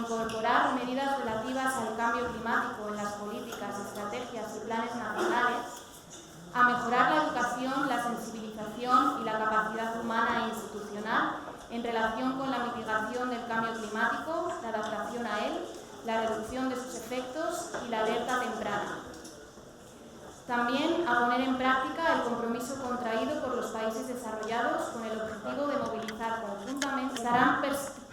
incorporar medidas relativas al cambio climático en las políticas, estrategias y planes nacionales, a mejorar la educación, la sensibilización y la capacidad humana e institucional en relación con la mitigación del cambio climático, la adaptación a él, la reducción de sus efectos y la alerta temprana. También a poner en práctica el compromiso contraído por los países desarrollados con el objetivo de movilizar conjuntamente. Estarán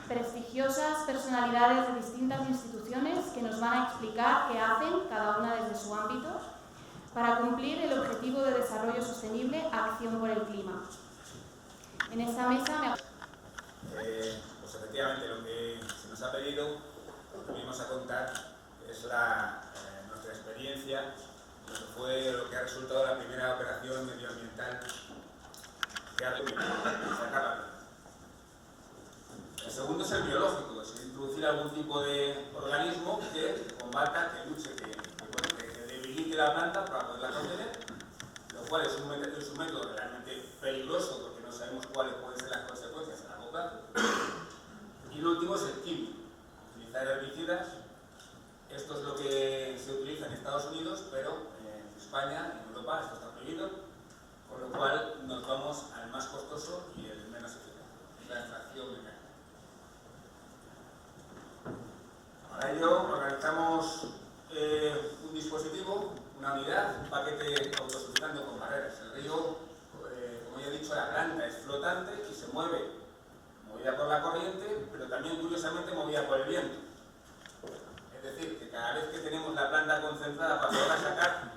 prestigiosas personalidades de distintas instituciones que nos van a explicar qué hacen, cada una desde su ámbito, para cumplir el objetivo de desarrollo sostenible, acción por el clima. En esta mesa pues efectivamente lo que se nos ha pedido, lo que venimos a contar, es nuestra experiencia, lo que ha resultado la primera operación medioambiental que ha tenido sacarla. El segundo es el biológico, es introducir algún tipo de organismo que combata, que luche, que debilite la planta para poderla contener, lo cual es un método realmente peligroso porque no sabemos cuáles pueden ser las consecuencias a largo plazo. Y lo último es el químico, utilizar herbicidas. Esto es lo que se utiliza en Estados Unidos, pero en España, en Europa, esto está prohibido, con lo cual nos vamos al más costoso y el menos eficaz, la extracción mecánica. Para ello organizamos un dispositivo, una unidad, un paquete autosustentando con barreras. El río, como ya he dicho, la planta es flotante y se mueve, movida por la corriente, pero también curiosamente movida por el viento. Es decir, que cada vez que tenemos la planta concentrada para poderla sacar...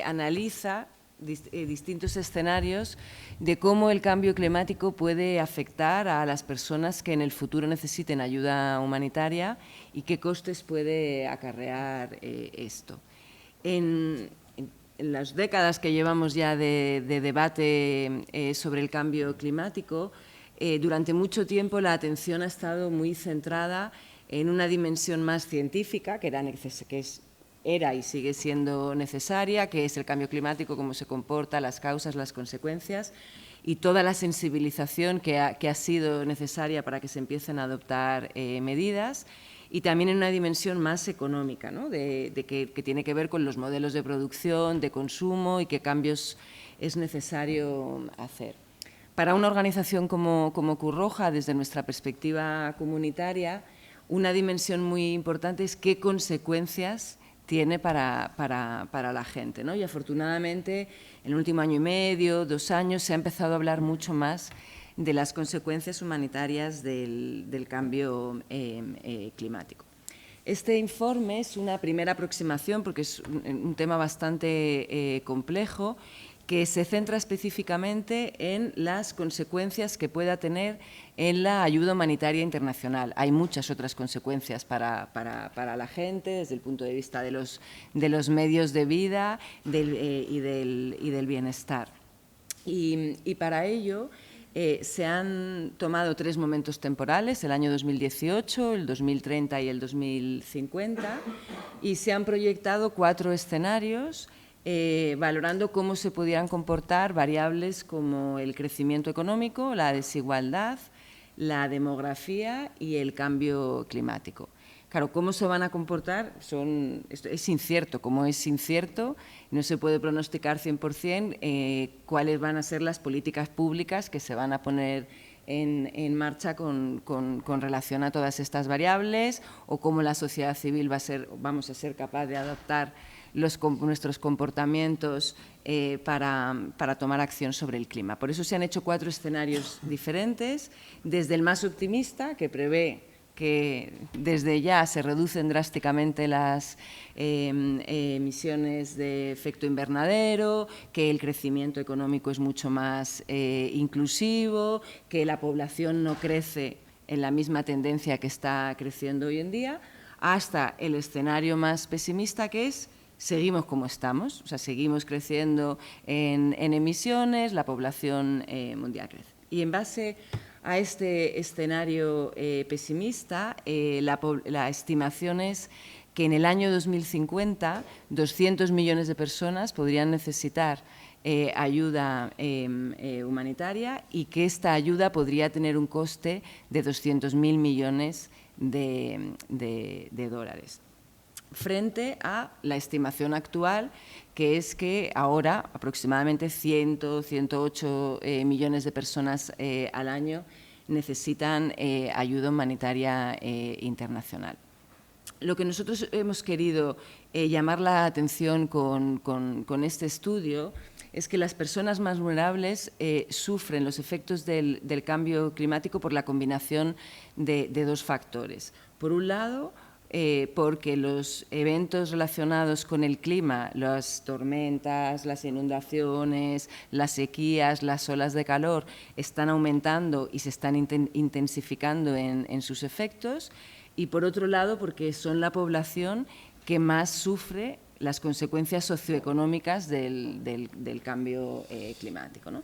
Analiza distintos escenarios de cómo el cambio climático puede afectar a las personas que en el futuro necesiten ayuda humanitaria y qué costes puede acarrear esto. En las décadas que llevamos ya de debate sobre el cambio climático, durante mucho tiempo la atención ha estado muy centrada en una dimensión más científica, que era y sigue siendo necesaria, que es el cambio climático, cómo se comporta, las causas, las consecuencias y toda la sensibilización que ha sido necesaria para que se empiecen a adoptar medidas, y también en una dimensión más económica, ¿no? que tiene que ver con los modelos de producción, de consumo y qué cambios es necesario hacer. Para una organización como Cruz Roja, desde nuestra perspectiva comunitaria, una dimensión muy importante es qué consecuencias tiene para la gente, ¿no? Y afortunadamente, en el último año y medio, 2 años, se ha empezado a hablar mucho más de las consecuencias humanitarias del cambio climático. Este informe es una primera aproximación, porque es un tema bastante complejo, que se centra específicamente en las consecuencias que pueda tener en la ayuda humanitaria internacional. Hay muchas otras consecuencias para la gente, desde el punto de vista de los medios de vida y del bienestar. Y para ello se han tomado 3 momentos temporales, el año 2018, el 2030 y el 2050, y se han proyectado 4 escenarios valorando cómo se pudieran comportar variables como el crecimiento económico, la desigualdad, la demografía y el cambio climático. Claro, ¿cómo se van a comportar? Es incierto. Como es incierto, no se puede pronosticar 100% cuáles van a ser las políticas públicas que se van a poner en marcha con relación a todas estas variables, o cómo la sociedad civil vamos a ser capaz de adaptar nuestros comportamientos para tomar acción sobre el clima. Por eso se han hecho 4 escenarios diferentes, desde el más optimista, que prevé que desde ya se reducen drásticamente las emisiones de efecto invernadero, que el crecimiento económico es mucho más inclusivo, que la población no crece en la misma tendencia que está creciendo hoy en día, hasta el escenario más pesimista, que es seguimos como estamos, o sea, seguimos creciendo en emisiones, la población mundial crece. Y en base a este escenario pesimista, la estimación es que en el año 2050 200 millones de personas podrían necesitar ayuda humanitaria, y que esta ayuda podría tener un coste de 200.000 millones de dólares. Frente a la estimación actual, que es que ahora aproximadamente 108 millones de personas al año necesitan ayuda humanitaria internacional. Lo que nosotros hemos querido llamar la atención con este estudio es que las personas más vulnerables sufren los efectos del cambio climático por la combinación de dos factores. Por un lado, porque los eventos relacionados con el clima, las tormentas, las inundaciones, las sequías, las olas de calor, están aumentando y se están intensificando en sus efectos. Y, por otro lado, porque son la población que más sufre las consecuencias socioeconómicas del cambio climático, ¿no?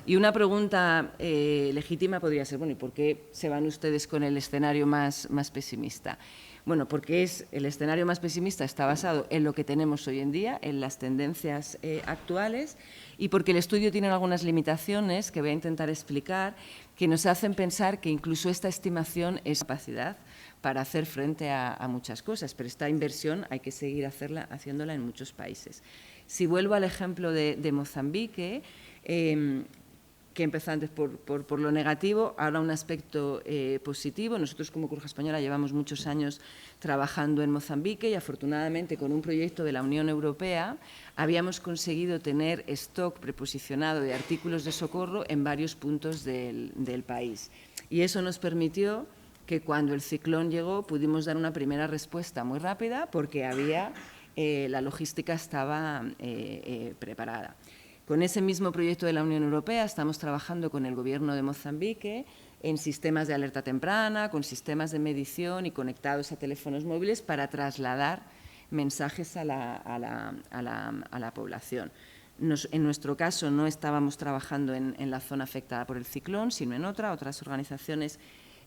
Y una pregunta legítima podría ser, bueno, ¿y por qué se van ustedes con el escenario más pesimista? Bueno, porque el escenario más pesimista está basado en lo que tenemos hoy en día, en las tendencias actuales, y porque el estudio tiene algunas limitaciones que voy a intentar explicar, que nos hacen pensar que incluso esta estimación es capacidad para hacer frente a muchas cosas, pero esta inversión hay que seguir haciéndola en muchos países. Si vuelvo al ejemplo de Mozambique, que empezó antes por lo negativo, ahora un aspecto positivo. Nosotros como Cruz Roja Española llevamos muchos años trabajando en Mozambique y afortunadamente con un proyecto de la Unión Europea habíamos conseguido tener stock preposicionado de artículos de socorro en varios puntos del país. Y eso nos permitió que cuando el ciclón llegó pudimos dar una primera respuesta muy rápida porque la logística estaba preparada. Con ese mismo proyecto de la Unión Europea estamos trabajando con el Gobierno de Mozambique en sistemas de alerta temprana, con sistemas de medición y conectados a teléfonos móviles para trasladar mensajes a la población. En nuestro caso no estábamos trabajando en la zona afectada por el ciclón, sino en otras organizaciones.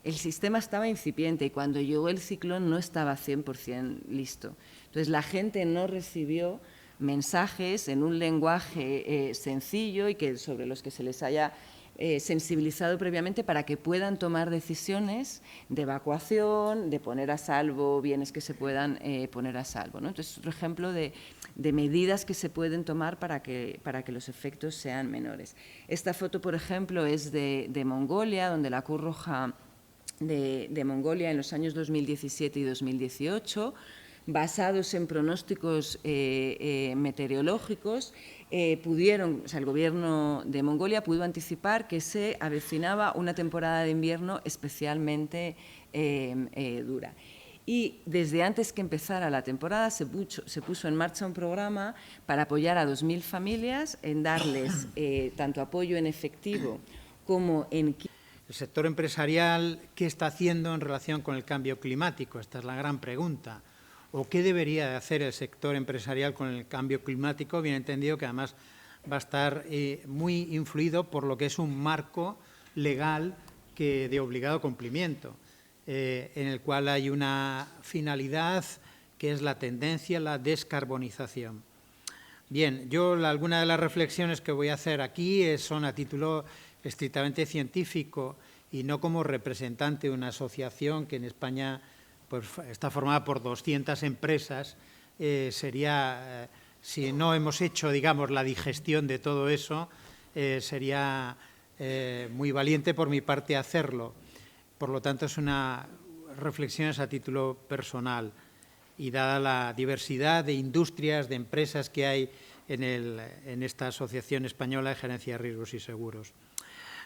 El sistema estaba incipiente y cuando llegó el ciclón no estaba 100% listo. Entonces, la gente no recibió mensajes en un lenguaje sencillo y sobre los que se les haya sensibilizado previamente para que puedan tomar decisiones de evacuación, de poner a salvo bienes que se puedan poner a salvo, ¿no? Entonces, otro ejemplo de medidas que se pueden tomar para que los efectos sean menores. Esta foto, por ejemplo, es de Mongolia, donde la Cruz Roja de Mongolia en los años 2017 y 2018, basados en pronósticos meteorológicos, el Gobierno de Mongolia pudo anticipar que se avecinaba una temporada de invierno especialmente dura. Y desde antes que empezara la temporada se puso en marcha un programa para apoyar a 2.000 familias en darles tanto apoyo en efectivo como en... El sector empresarial, ¿qué está haciendo en relación con el cambio climático? Esta es la gran pregunta. ¿O qué debería de hacer el sector empresarial con el cambio climático? Bien entendido que además va a estar muy influido por lo que es un marco legal de obligado cumplimiento, en el cual hay una finalidad que es la tendencia a la descarbonización. Bien, yo algunas de las reflexiones que voy a hacer aquí son a título estrictamente científico y no como representante de una asociación que en España pues, está formada por 200 empresas. Sería, si no hemos hecho, digamos, la digestión de todo eso, sería muy valiente por mi parte hacerlo. Por lo tanto, es una reflexión a título personal y dada la diversidad de industrias, de empresas que hay en esta Asociación Española de Gerencia de Riesgos y Seguros.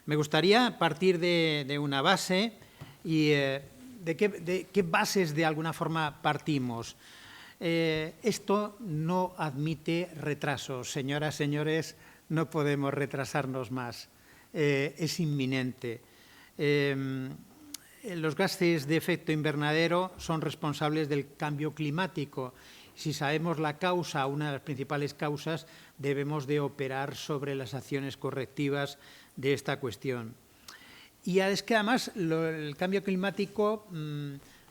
Me gustaría partir de una base y de qué bases de alguna forma partimos. Esto no admite retrasos. Señoras, señores, no podemos retrasarnos más. Es inminente. Los gases de efecto invernadero son responsables del cambio climático. Si sabemos la causa, una de las principales causas, debemos de operar sobre las acciones correctivas de esta cuestión. Y es que además el cambio climático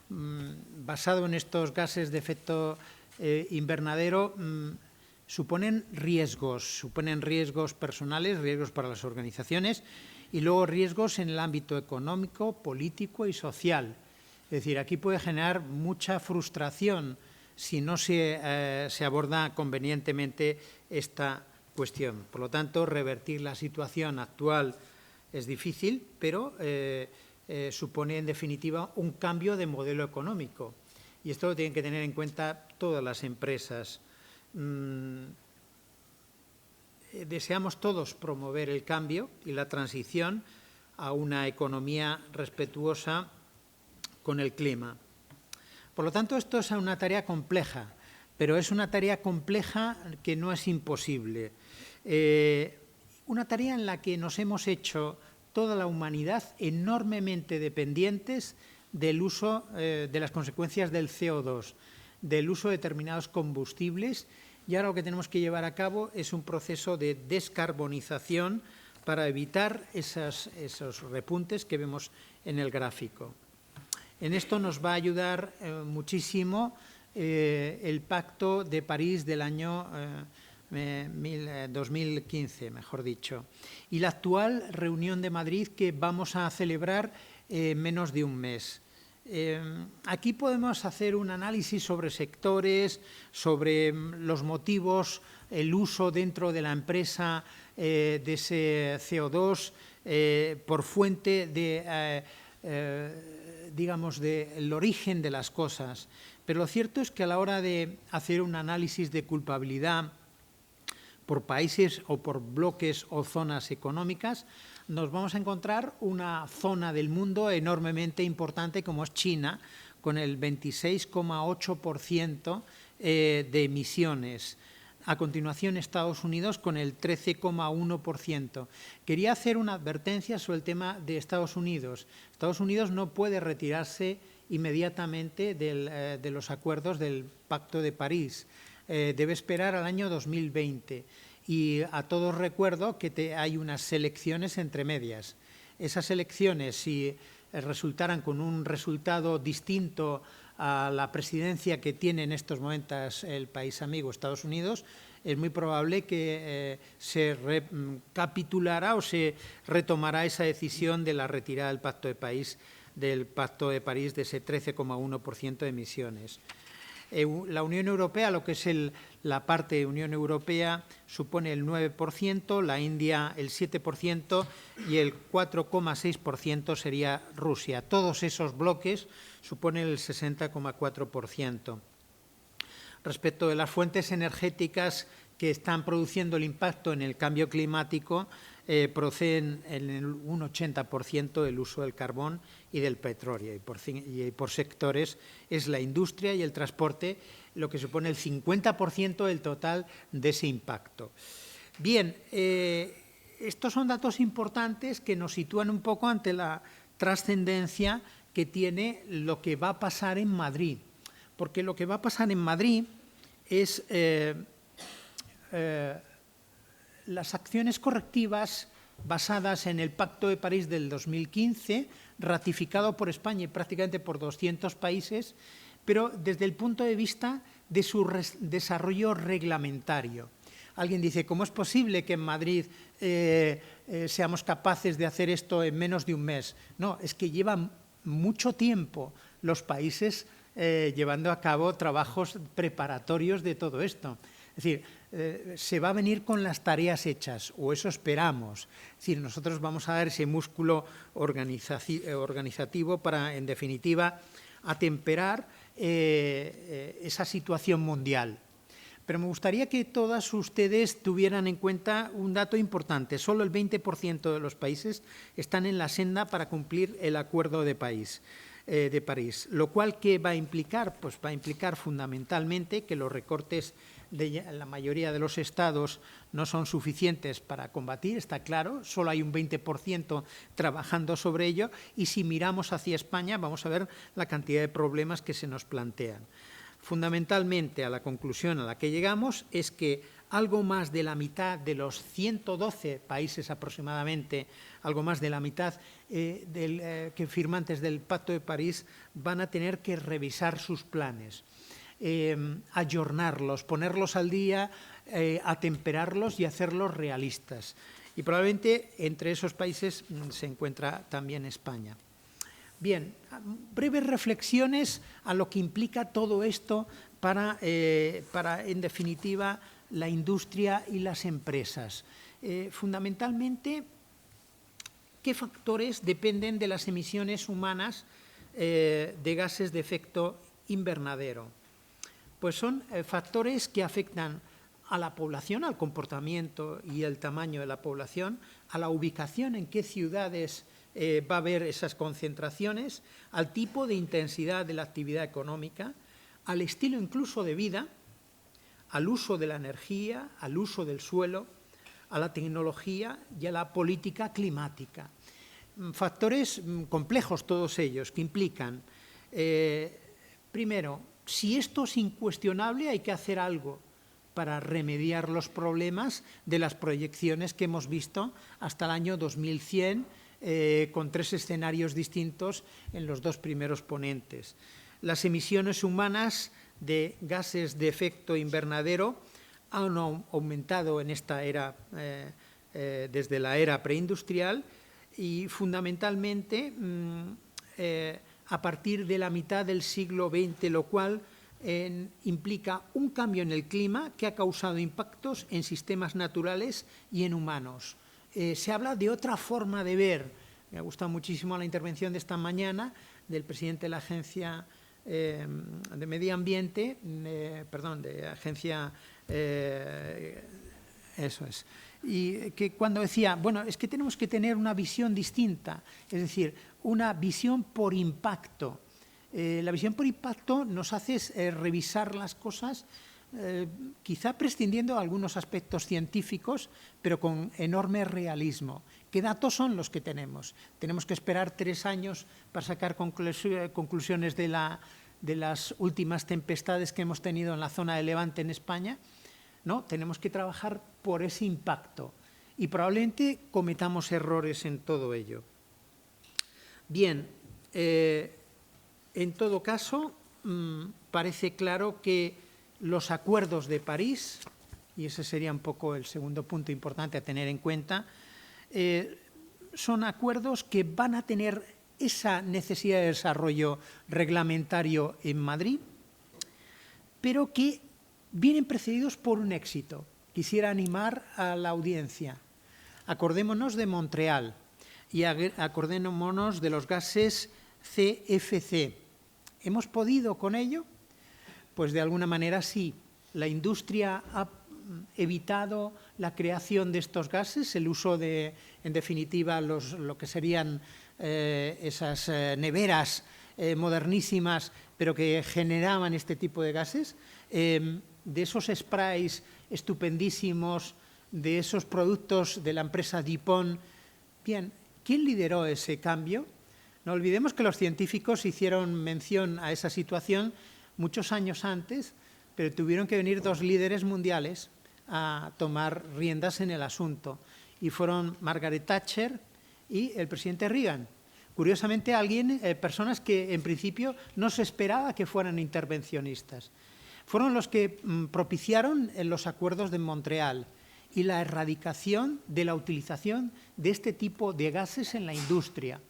basado en estos gases de efecto invernadero suponen riesgos personales, riesgos para las organizaciones y luego riesgos en el ámbito económico, político y social. Es decir, aquí puede generar mucha frustración si no se aborda convenientemente esta cuestión. Por lo tanto, revertir la situación actual es difícil, pero supone, en definitiva, un cambio de modelo económico. Y esto lo tienen que tener en cuenta todas las empresas. Deseamos todos promover el cambio y la transición a una economía respetuosa con el clima. Por lo tanto, esto es una tarea compleja, pero es una tarea compleja que no es imposible. Una tarea en la que nos hemos hecho toda la humanidad enormemente dependientes del uso de las consecuencias del CO2, del uso de determinados combustibles, y ahora lo que tenemos que llevar a cabo es un proceso de descarbonización para evitar esos repuntes que vemos en el gráfico. En esto nos va a ayudar muchísimo el Pacto de París del año 2015, mejor dicho, y la actual reunión de Madrid que vamos a celebrar en menos de un mes. Aquí podemos hacer un análisis sobre sectores, sobre los motivos, el uso dentro de la empresa de ese CO2 por fuente de, digamos, del origen de las cosas. Pero lo cierto es que a la hora de hacer un análisis de culpabilidad por países o por bloques o zonas económicas, nos vamos a encontrar una zona del mundo enormemente importante como es China, con el 26,8% de emisiones. A continuación, Estados Unidos con el 13,1%. Quería hacer una advertencia sobre el tema de Estados Unidos. Estados Unidos no puede retirarse inmediatamente de los acuerdos del Pacto de París. Debe esperar al año 2020. Y a todos recuerdo que hay unas elecciones entre medias. Esas elecciones, si resultaran con un resultado distinto a la presidencia que tiene en estos momentos el país amigo Estados Unidos, es muy probable que se recapitulará o se retomará esa decisión de la retirada del Pacto de París de ese 13,1% de emisiones. La Unión Europea, lo que es la parte de Unión Europea, supone el 9%, la India el 7% y el 4,6% sería Rusia. Todos esos bloques suponen el 60,4%. Respecto de las fuentes energéticas que están produciendo el impacto en el cambio climático, proceden en un 80% del uso del carbón y del petróleo. Y por sectores es la industria y el transporte lo que supone el 50% del total de ese impacto. Bien, estos son datos importantes que nos sitúan un poco ante la trascendencia que tiene lo que va a pasar en Madrid. Porque lo que va a pasar en Madrid es las acciones correctivas basadas en el Pacto de París del 2015, ratificado por España y prácticamente por 200 países, pero desde el punto de vista de su desarrollo reglamentario. Alguien dice, ¿cómo es posible que en Madrid seamos capaces de hacer esto en menos de un mes? No, es que llevan mucho tiempo los países llevando a cabo trabajos preparatorios de todo esto. Es decir, se va a venir con las tareas hechas, o eso esperamos. Es decir, nosotros vamos a dar ese músculo organizativo para, en definitiva, atemperar esa situación mundial. Pero me gustaría que todas ustedes tuvieran en cuenta un dato importante. Solo el 20% de los países están en la senda para cumplir el Acuerdo de París. Lo cual, ¿qué va a implicar? Pues va a implicar fundamentalmente que los recortes de la mayoría de los estados no son suficientes para combatir, está claro, solo hay un 20% trabajando sobre ello, y si miramos hacia España vamos a ver la cantidad de problemas que se nos plantean. Fundamentalmente, a la conclusión a la que llegamos es que algo más de la mitad de los 112 países aproximadamente, algo más de la mitad que firmantes del Pacto de París van a tener que revisar sus planes, ayornarlos, ponerlos al día, atemperarlos y hacerlos realistas. Y probablemente entre esos países se encuentra también España. Bien, breves reflexiones a lo que implica todo esto para en definitiva, la industria y las empresas. Fundamentalmente, ¿qué factores dependen de las emisiones humanas de gases de efecto invernadero? Pues son factores que afectan a la población, al comportamiento y el tamaño de la población, a la ubicación en qué ciudades va a haber esas concentraciones, al tipo de intensidad de la actividad económica, al estilo incluso de vida, al uso de la energía, al uso del suelo, a la tecnología y a la política climática. Factores complejos todos ellos que implican, primero, si esto es incuestionable hay que hacer algo para remediar los problemas de las proyecciones que hemos visto hasta el año 2100 con 3 escenarios distintos en los 2 primeros ponentes. Las emisiones humanas de gases de efecto invernadero han aumentado en esta era, desde la era preindustrial y fundamentalmente a partir de la mitad del siglo XX, lo cual implica un cambio en el clima que ha causado impactos en sistemas naturales y en humanos. Se habla de otra forma de ver. Me ha gustado muchísimo la intervención de esta mañana del presidente de la Agencia de Medio Ambiente, de Agencia, eso es, y que cuando decía, bueno, es que tenemos que tener una visión distinta, es decir, una visión por impacto. La visión por impacto nos hace revisar las cosas, quizá prescindiendo de algunos aspectos científicos, pero con enorme realismo. ¿Qué datos son los que tenemos? Tenemos que esperar 3 años para sacar conclusiones de las últimas tempestades que hemos tenido en la zona de Levante en España. No, tenemos que trabajar por ese impacto y probablemente cometamos errores en todo ello. Bien, en todo caso, parece claro que los acuerdos de París, y ese sería un poco el segundo punto importante a tener en cuenta, son acuerdos que van a tener esa necesidad de desarrollo reglamentario en Madrid, pero que vienen precedidos por un éxito. Quisiera animar a la audiencia. Acordémonos de Montreal y acordémonos de los gases CFC. ¿Hemos podido con ello? Pues de alguna manera sí. La industria ha evitado la creación de estos gases, el uso de, en definitiva, lo que serían esas neveras modernísimas, pero que generaban este tipo de gases, de esos sprays estupendísimos, de esos productos de la empresa DuPont. Bien, ¿quién lideró ese cambio? No olvidemos que los científicos hicieron mención a esa situación muchos años antes, pero tuvieron que venir 2 líderes mundiales a tomar riendas en el asunto, y fueron Margaret Thatcher y el presidente Reagan. Curiosamente, personas que en principio no se esperaba que fueran intervencionistas. Fueron los que propiciaron los acuerdos de Montreal y la erradicación de la utilización de este tipo de gases en la industria.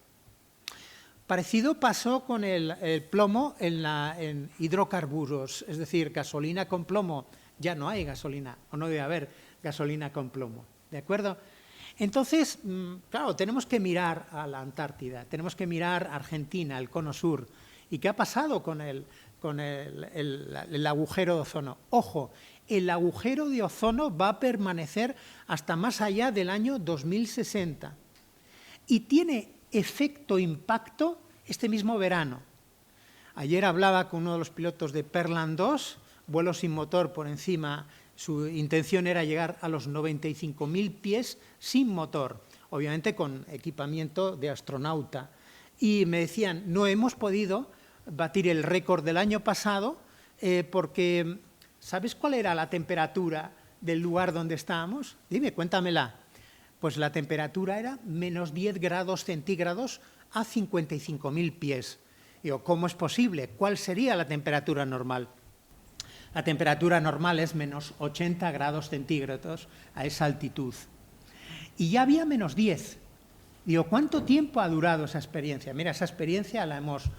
Parecido pasó con el plomo en hidrocarburos, es decir, gasolina con plomo. Ya no hay gasolina, o no debe haber gasolina con plomo, ¿de acuerdo? Entonces, claro, tenemos que mirar a la Antártida, tenemos que mirar a Argentina, el cono sur. ¿Y qué ha pasado con el agujero de ozono? Ojo, el agujero de ozono va a permanecer hasta más allá del año 2060 y tiene efecto impacto este mismo verano. Ayer hablaba con uno de los pilotos de Perlan 2, vuelo sin motor por encima. Su intención era llegar a los 95.000 pies sin motor, obviamente con equipamiento de astronauta. Y me decían, no hemos podido batir el récord del año pasado porque, ¿sabes cuál era la temperatura del lugar donde estábamos? Dime, cuéntamela. Pues la temperatura era menos 10 grados centígrados a 55.000 pies. Digo, ¿cómo es posible? ¿Cuál sería la temperatura normal? La temperatura normal es menos 80 grados centígrados a esa altitud. Y ya había menos 10. Digo, ¿cuánto tiempo ha durado esa experiencia? Mira, esa experiencia la hemos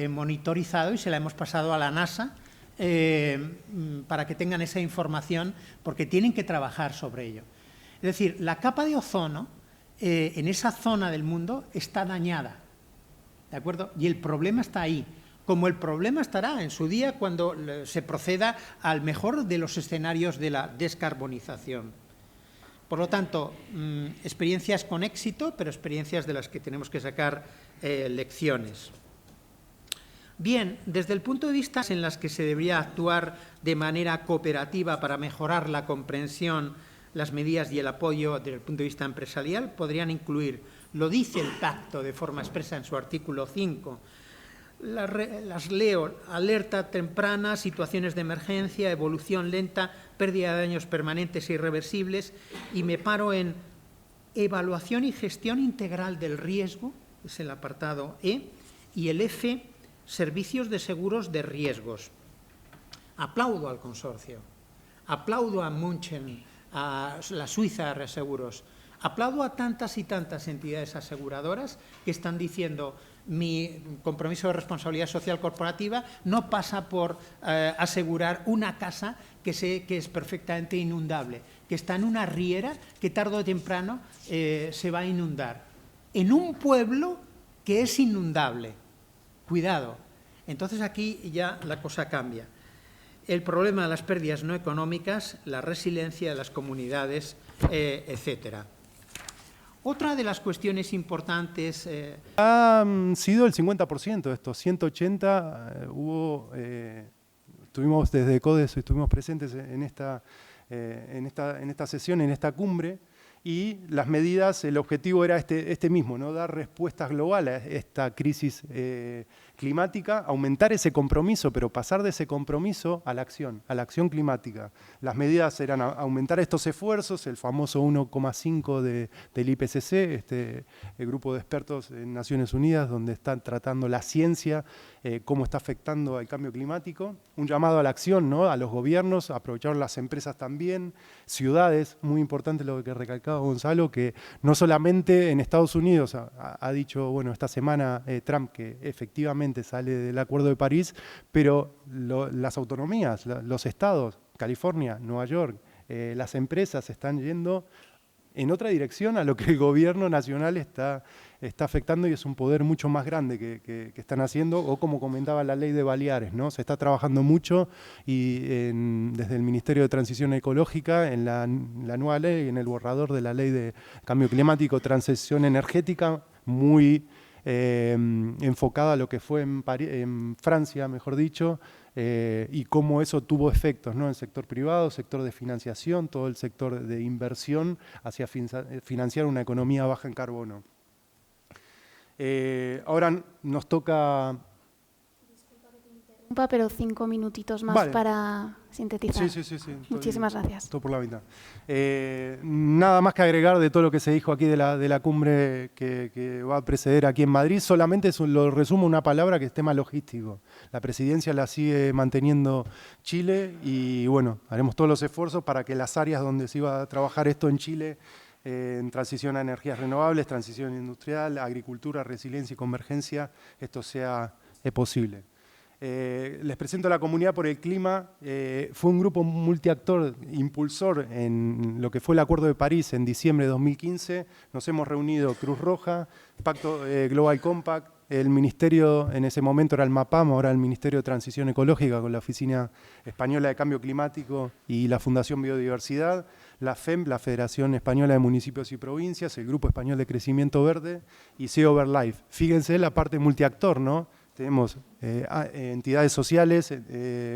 monitorizado y se la hemos pasado a la NASA para que tengan esa información, porque tienen que trabajar sobre ello. Es decir, la capa de ozono en esa zona del mundo está dañada, ¿de acuerdo? Y el problema está ahí, como el problema estará en su día cuando se proceda al mejor de los escenarios de la descarbonización. Por lo tanto, experiencias con éxito, pero experiencias de las que tenemos que sacar lecciones. Bien, desde el punto de vista en las que se debería actuar de manera cooperativa para mejorar la comprensión, las medidas y el apoyo desde el punto de vista empresarial, podrían incluir, lo dice el pacto de forma expresa en su artículo 5, las leo: alerta temprana, situaciones de emergencia, evolución lenta, pérdida de daños permanentes e irreversibles, y me paro en evaluación y gestión integral del riesgo, es el apartado E, y el F, servicios de seguros de riesgos. Aplaudo al consorcio, aplaudo a München, a la Suiza de Reaseguros, aplaudo a tantas y tantas entidades aseguradoras que están diciendo: mi compromiso de responsabilidad social corporativa no pasa por asegurar una casa que sé que es perfectamente inundable, que está en una riera que tarde o temprano se va a inundar, en un pueblo que es inundable. Cuidado. Entonces aquí ya la cosa cambia. El problema de las pérdidas no económicas, la resiliencia de las comunidades, etcétera. Otra de las cuestiones importantes... Ha sido el 50% de estos 180, estuvimos desde CODES, estuvimos presentes en esta sesión, en esta cumbre, y las medidas, el objetivo era este mismo, ¿no? Dar respuestas globales a esta crisis climática, aumentar ese compromiso, pero pasar de ese compromiso a la acción climática. Las medidas eran aumentar estos esfuerzos, el famoso 1,5 del IPCC, el grupo de expertos en Naciones Unidas, donde están tratando la ciencia, cómo está afectando al cambio climático. Un llamado a la acción, ¿no? A los gobiernos, aprovecharon las empresas también, ciudades, muy importante lo que recalcaba Gonzalo, que no solamente en Estados Unidos ha dicho, bueno, esta semana Trump que efectivamente sale del Acuerdo de París, pero las autonomías, los estados, California, Nueva York, las empresas están yendo en otra dirección a lo que el gobierno nacional está afectando, y es un poder mucho más grande que están haciendo, o como comentaba la ley de Baleares, ¿no? Se está trabajando mucho y desde el Ministerio de Transición Ecológica en la nueva ley, en el borrador de la ley de cambio climático, transición energética, muy enfocada a lo que fue en Francia, mejor dicho, y cómo eso tuvo efectos, ¿no? En el sector privado, sector de financiación, todo el sector de inversión hacia financiar una economía baja en carbono. Ahora nos toca... Disculpa que te interrumpa, pero 5 minutitos más, vale, para sintetizar. Sí. Muchísimas gracias. Todo por la mitad. Nada más que agregar de todo lo que se dijo aquí de la cumbre que va a preceder aquí en Madrid. Solamente lo resumo una palabra, que es tema logístico. La presidencia la sigue manteniendo Chile y, bueno, haremos todos los esfuerzos para que las áreas donde se iba a trabajar esto en Chile, en transición a energías renovables, transición industrial, agricultura, resiliencia y convergencia, esto sea posible. Les presento a la Comunidad por el Clima. Fue un grupo multiactor, impulsor en lo que fue el Acuerdo de París en diciembre de 2015. Nos hemos reunido Cruz Roja, Pacto Global Compact, el ministerio en ese momento era el MAPAM, ahora el Ministerio de Transición Ecológica, con la Oficina Española de Cambio Climático y la Fundación Biodiversidad, la FEM, la Federación Española de Municipios y Provincias, el Grupo Español de Crecimiento Verde y SEOverlife. Fíjense la parte multiactor, ¿no? Tenemos entidades sociales,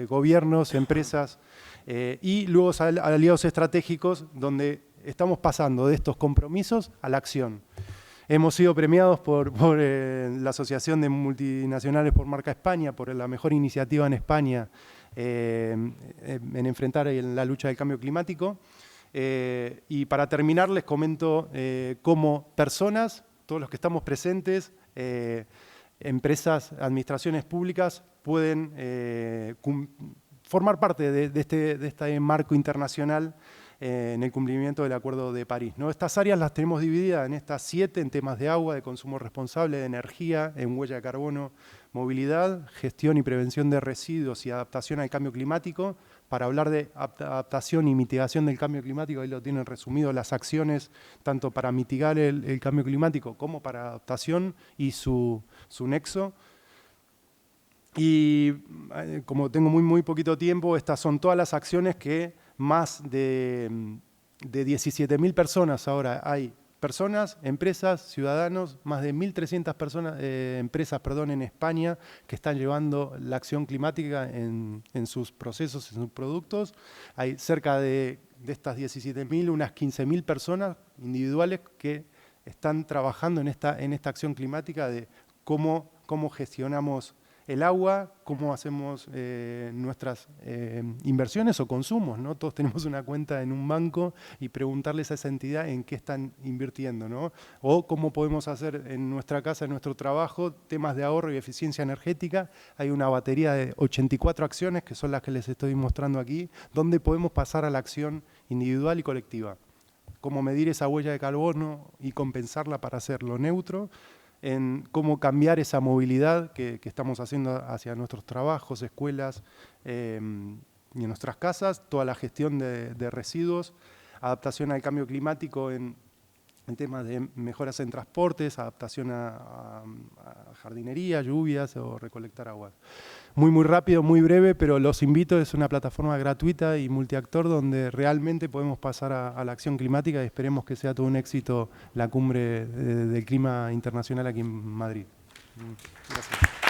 gobiernos, empresas y luego aliados estratégicos, donde estamos pasando de estos compromisos a la acción. Hemos sido premiados por la Asociación de Multinacionales por Marca España, por la mejor iniciativa en España en enfrentar la lucha del cambio climático. Y para terminar les comento cómo personas, todos los que estamos presentes, empresas, administraciones públicas pueden formar parte de este marco internacional en el cumplimiento del Acuerdo de París, ¿no? Estas áreas las tenemos divididas en estas 7, en temas de agua, de consumo responsable, de energía, en huella de carbono, movilidad, gestión y prevención de residuos y adaptación al cambio climático. Para hablar de adaptación y mitigación del cambio climático, ahí lo tienen resumido las acciones, tanto para mitigar el cambio climático como para adaptación y su nexo. Y como tengo muy poquito tiempo, estas son todas las acciones que más de 17.000 personas ahora hay. Personas, empresas, ciudadanos, más de 1.300 empresas en España que están llevando la acción climática en sus procesos, en sus productos. Hay cerca de estas 17.000, unas 15.000 personas individuales que están trabajando en esta acción climática de cómo gestionamos el agua, cómo hacemos nuestras inversiones o consumos, ¿no? Todos tenemos una cuenta en un banco y preguntarles a esa entidad en qué están invirtiendo, ¿no? O cómo podemos hacer en nuestra casa, en nuestro trabajo, temas de ahorro y eficiencia energética. Hay una batería de 84 acciones, que son las que les estoy mostrando aquí, donde podemos pasar a la acción individual y colectiva. Cómo medir esa huella de carbono y compensarla para hacerlo neutro, en cómo cambiar esa movilidad que estamos haciendo hacia nuestros trabajos, escuelas y en nuestras casas, toda la gestión de residuos, adaptación al cambio climático en temas de mejoras en transportes, adaptación a jardinería, lluvias o recolectar agua. Muy rápido, muy breve, pero los invito, es una plataforma gratuita y multiactor donde realmente podemos pasar a la acción climática y esperemos que sea todo un éxito la cumbre del clima internacional aquí en Madrid. Gracias.